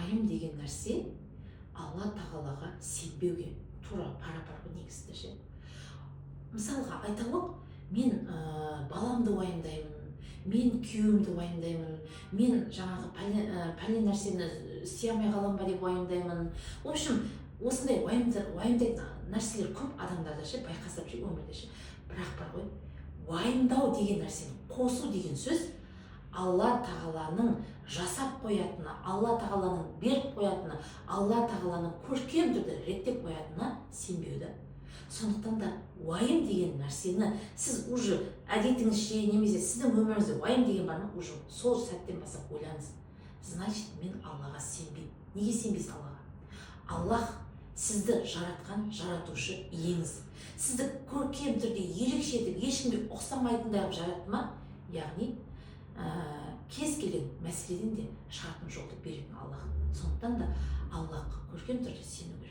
уайым деген нәрсе Алла тағалаға сенбеуге тура пара-пар негізінде ше. Мысалға айталық, мен баламды уайымдаймын, мен күйеуімді уайымдаймын, мен жаңағы пәлен нәрсені істей алмай қалам ба деп уайымдаймын. В общем, осындай уайымдайтын нәрселер көп адамдарда ше, байқасап ше, өмірде ше. Бірақ бар ғой, уайымдау деген нәрсені қосу деген сөз Алла тағаланың жасап қоятыны, Алла тағаланың беріп қоятыны, Алла тағаланың көркем түрде реттеп қоятынына сенбеуді. Сондықтан да уайым деген нәрсені сіз уже әдетіңізше немесе сіздің өміріңізде уайым деген бар ма, уже сол сәттен бастап ойлаңыз. Значит, мен Аллаға сенбеймін. Неге сенбейсіз Аллаға? Аллах сізді жаратқан жаратушы иеңіз. Сізді көркем түрде ерекше етіп, ешкімге ұқсамайтындай қылып жаратты ма? Яғни кез келген мәселеден де шығатын жолды беретін Аллах. Сондықтан да Аллахқа көркем түрде сену керек.